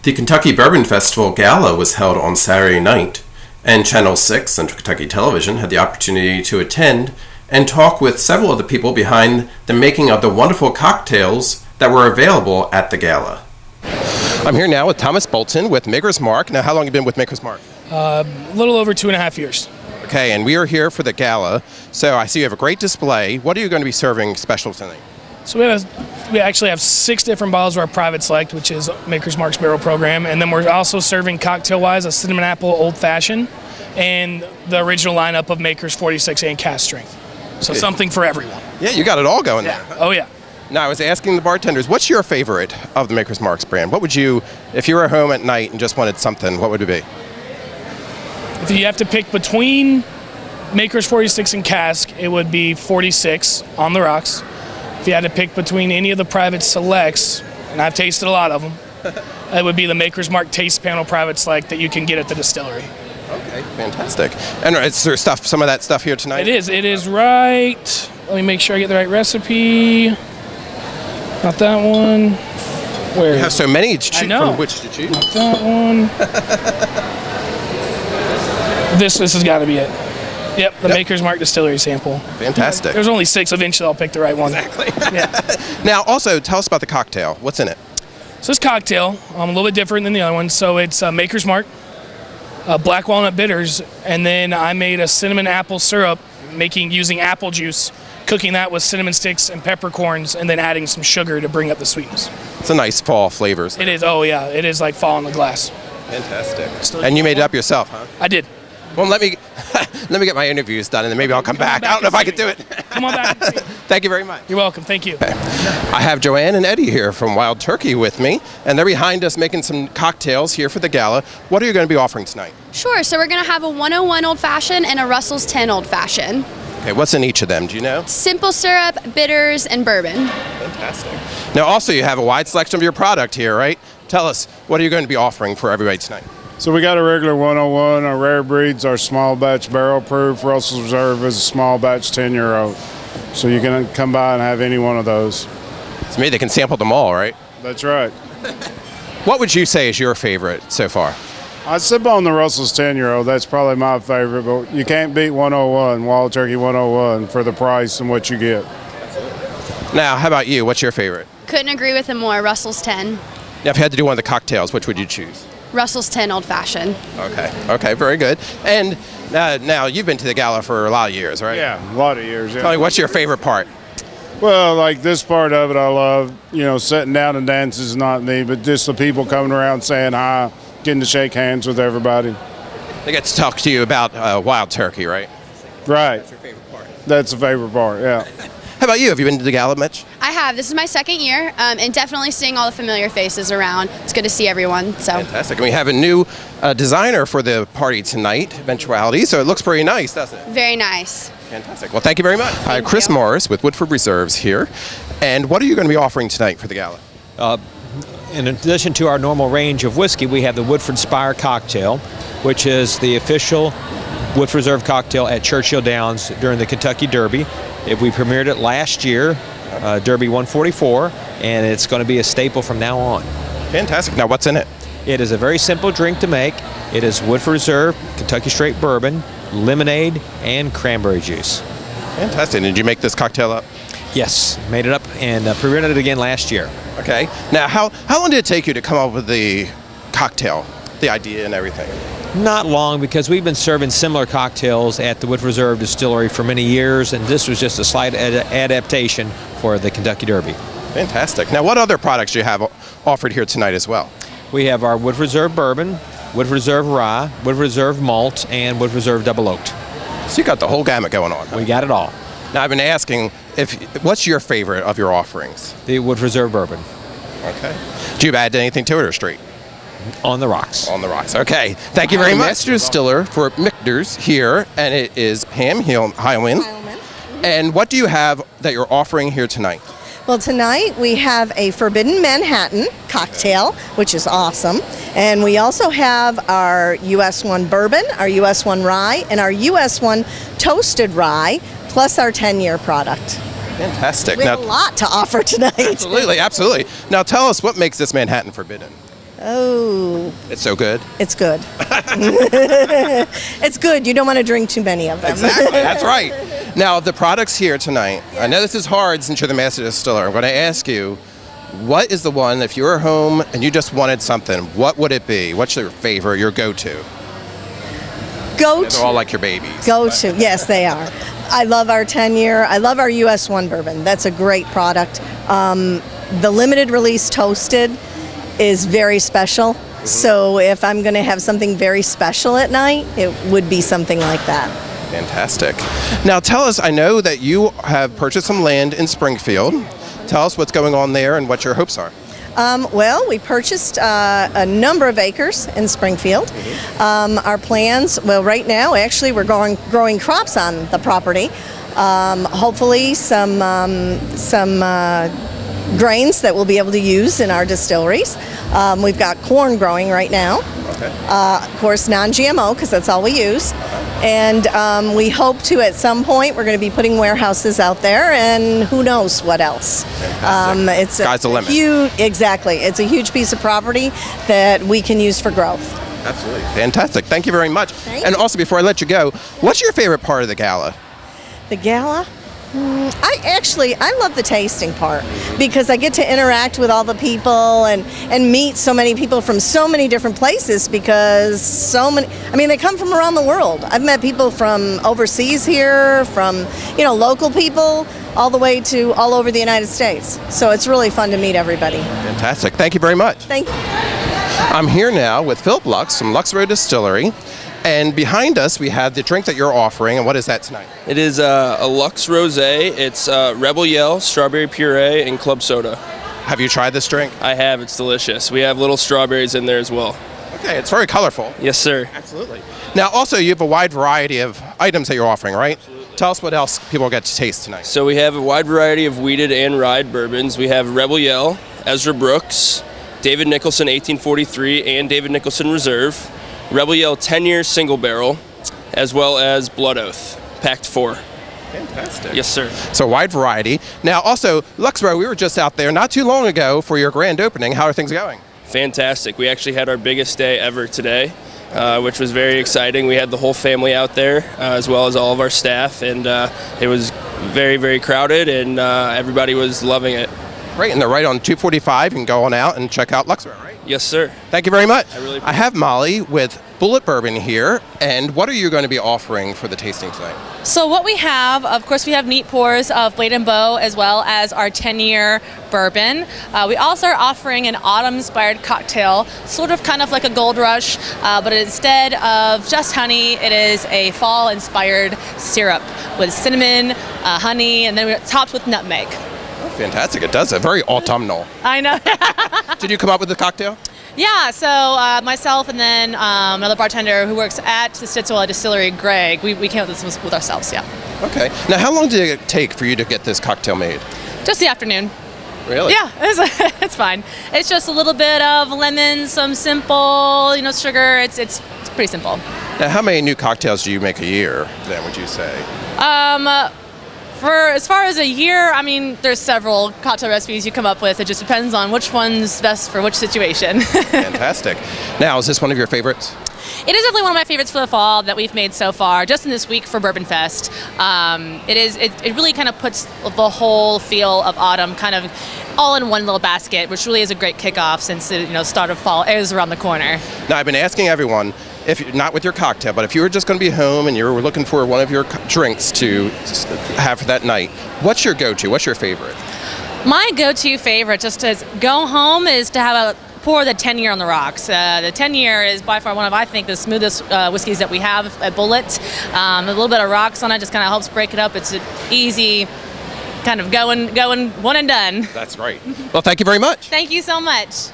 The Kentucky Bourbon Festival Gala was held on Saturday night, and Channel 6, Central Kentucky Television, had the opportunity to attend and talk with several of the people behind the making of the wonderful cocktails that were available at the gala. I'm here now with Thomas Bolton with Maker's Mark. Now, how long have you been with Maker's Mark? A little over 2.5 years. Okay, and we are here for the gala, so I see you have a great display. What are you going to be serving special tonight? So we actually have 6 different bottles of our Private Select, which is Maker's Mark's barrel program, and then we're also serving cocktail-wise a cinnamon apple old fashioned and the original lineup of Maker's 46 and cast strength. So something for everyone. Yeah, you got it all going Yeah. there. Oh yeah. Now, I was asking the bartenders, what's your favorite of the Maker's Mark's brand? What would you, if you were home at night and just wanted something, what would it be? If you have to pick between Maker's 46 and cask, it would be 46 on the rocks. If you had to pick between any of the Private Selects, and I've tasted a lot of them, it would be the Maker's Mark Taste Panel Private Select that you can get at the distillery. Okay, fantastic. And is there some of that stuff here tonight? It is right. Let me make sure I get the right recipe. Not that one. Where? You have so many to choose from which to choose. Not that one. This has got to be it. Yep, the Maker's Mark Distillery sample. Fantastic. There's only 6. Eventually, I'll pick the right one. Exactly. Yeah. Now, also, tell us about the cocktail. What's in it? So this cocktail, a little bit different than the other one. So it's Maker's Mark, black walnut bitters, and then I made a cinnamon apple syrup, using apple juice, cooking that with cinnamon sticks and peppercorns, and then adding some sugar to bring up the sweetness. It's a nice fall flavors. It is. Oh yeah, it is like fall in the glass. Fantastic. And you made it up yourself, huh? I did. Well, let me get my interviews done, and then maybe I'll come back. I don't know if I can do it. Come on back. Thank you very much. You're welcome. Thank you. Okay. I have Joanne and Eddie here from Wild Turkey with me, and they're behind us making some cocktails here for the gala. What are you going to be offering tonight? Sure. So we're going to have a 101 Old Fashioned and a Russell's 10 Old Fashioned. Okay, what's in each of them? Do you know? Simple syrup, bitters, and bourbon. Fantastic. Now, also, you have a wide selection of your product here, right? Tell us, what are you going to be offering for everybody tonight? So we got a regular 101, our rare breeds, our small batch barrel proof. Russell's Reserve is a small batch 10-year-old. So you can come by and have any one of those. To me, they can sample them all, right? That's right. What would you say is your favorite so far? I sip on the Russell's 10-year-old. That's probably my favorite, but you can't beat 101, Wild Turkey 101, for the price and what you get. Now, how about you? What's your favorite? Couldn't agree with him more. Russell's 10. Now, if you had to do one of the cocktails, which would you choose? Russell's 10 Old Fashioned. Okay, very good. And now you've been to the gala for a lot of years, right? Yeah, a lot of years. Yeah. Tell me, what's your favorite part? Well, like this part of it I love. Sitting down and dancing is not me, but just the people coming around saying hi, getting to shake hands with everybody. They get to talk to you about Wild Turkey, right? Right. That's your favorite part. That's the favorite part, yeah. How about you? Have you been to the gala much? I have. This is my 2nd year, and definitely seeing all the familiar faces around. It's good to see everyone. So fantastic. And we have a new designer for the party tonight, Eventuality, so it looks pretty nice, doesn't it? very nice. Fantastic. Well, thank you very much. Hi, Chris Morris with Woodford Reserves here. And what are you going to be offering tonight for the gala? In addition to our normal range of whiskey, we have the Woodford Spire cocktail, which is the official Woodford Reserve cocktail at Churchill Downs during the Kentucky Derby. We premiered it last year, Derby 144, and it's going to be a staple from now on. Fantastic. Now, what's in it? It is a very simple drink to make. It is Woodford Reserve, Kentucky Straight Bourbon, lemonade, and cranberry juice. Fantastic. Did you make this cocktail up? Yes, made it up and premiered it again last year. Okay. Now, how long did it take you to come up with the cocktail, the idea and everything? Not long, because we've been serving similar cocktails at the Woodford Reserve Distillery for many years, and this was just a slight adaptation for the Kentucky Derby. Fantastic. Now, what other products do you have offered here tonight as well? We have our Woodford Reserve Bourbon, Woodford Reserve Rye, Woodford Reserve Malt, and Woodford Reserve Double Oaked. So you got the whole gamut going on, huh? We got it all. Now, I've been asking, what's your favorite of your offerings? The Woodford Reserve Bourbon. Okay. Do you add anything to it or straight? On the rocks. On the rocks. Okay. Thank you very much. Master Distiller for Michter's here, and it is Pam Heilman. And what do you have that you're offering here tonight? Well, tonight we have a Forbidden Manhattan cocktail, which is awesome. And we also have our US 1 Bourbon, our US 1 Rye, and our US 1 Toasted Rye, plus our 10-year product. Fantastic. We have a lot to offer tonight. Absolutely, absolutely. Now tell us, what makes this Manhattan Forbidden? Oh, It's so good. it's good. It's good. You don't want to drink too many of them. Exactly. That's right. Now, the products here tonight, I know this is hard since you're the master distiller. I'm going to ask you, what is the one, if you were home and you just wanted something, what would it be? What's your favorite, your go-to? They're all like your babies. Go-to. Yes, they are. I love our 10-year. I love our US 1 bourbon. That's a great product. The limited release toasted is very special. So if I'm going to have something very special at night, it would be something like that. Fantastic. Now tell us, I know that you have purchased some land in Springfield. Tell us what's going on there and what your hopes are. Well, we purchased a number of acres in Springfield. Our plans, well, right now, actually, we're growing crops on the property. Hopefully, some grains that we'll be able to use in our distilleries. We've got corn growing right now. Okay. Of course, non-GMO, because that's all we use. And we hope to, at some point, we're going to be putting warehouses out there, and who knows what else. It's Sky's the limit. Exactly. It's a huge piece of property that we can use for growth. Absolutely. Fantastic. Thank you very much. Thank And you. also, before I let you go, what's your favorite part of the gala? The gala? I love the tasting part because I get to interact with all the people and meet so many people from so many different places because they come from around the world. I've met people from overseas here, from, local people, all the way to all over the United States. So it's really fun to meet everybody. Fantastic. Thank you very much. Thank you. I'm here now with Philip Lux from Lux Row Distillery. And behind us, we have the drink that you're offering. And what is that tonight? It is a Lux Rosé. It's Rebel Yell, strawberry puree, and club soda. Have you tried this drink? I have. It's delicious. We have little strawberries in there as well. Okay, it's very colorful. Yes, sir. Absolutely. Now, also, you have a wide variety of items that you're offering, right? Absolutely. Tell us what else people get to taste tonight. So we have a wide variety of wheated and rye bourbons. We have Rebel Yell, Ezra Brooks, David Nicholson 1843, and David Nicholson Reserve. Rebel Yell 10-year single barrel, as well as Blood Oath, packed 4. Fantastic. Yes, sir. So wide variety. Now, also, Lux Row, we were just out there not too long ago for your grand opening. How are things going? Fantastic. We actually had our biggest day ever today, which was very exciting. We had the whole family out there, as well as all of our staff, and it was very, very crowded, and everybody was loving it. Great, and they're right on 245. You can go on out and check out Lux Row, right? Yes, sir. Thank you very much. I really I have Molly with Bullet Bourbon here, and what are you going to be offering for the tasting tonight? So what we have, of course, we have neat pours of Blade and Bow as well as our 10-year bourbon. We also are offering an autumn-inspired cocktail, sort of kind of like a Gold Rush, but instead of just honey, it is a fall-inspired syrup with cinnamon, honey, and then it's topped with nutmeg. Fantastic. It does. Very autumnal. I know. Did you come up with the cocktail? Yeah, so myself and then another bartender who works at the Stittsville Distillery, Greg, we came up with this with ourselves, yeah. Okay. Now, how long did it take for you to get this cocktail made? Just the afternoon. Really? Yeah, it's fine. It's just a little bit of lemon, some simple, sugar. It's pretty simple. Now, how many new cocktails do you make a year, then, would you say? For as far as a year, there's several cocktail recipes you come up with. It just depends on which one's best for which situation. Fantastic. Now, is this one of your favorites? It is definitely one of my favorites for the fall that we've made so far, just in this week for Bourbon Fest. It really kind of puts the whole feel of autumn kind of all in one little basket, which really is a great kickoff since start of fall is around the corner. Now, I've been asking everyone, if not with your cocktail, but if you were just going to be home and you were looking for one of your drinks to have for that night, what's your go-to? What's your favorite? My go-to favorite, just to go home, is to have pour the 10-year on the rocks. The 10-year is by far one of, I think, the smoothest whiskeys that we have at Bullet. A little bit of rocks on it just kind of helps break it up. It's an easy kind of going one and done. That's great. Well, thank you very much. Thank you so much.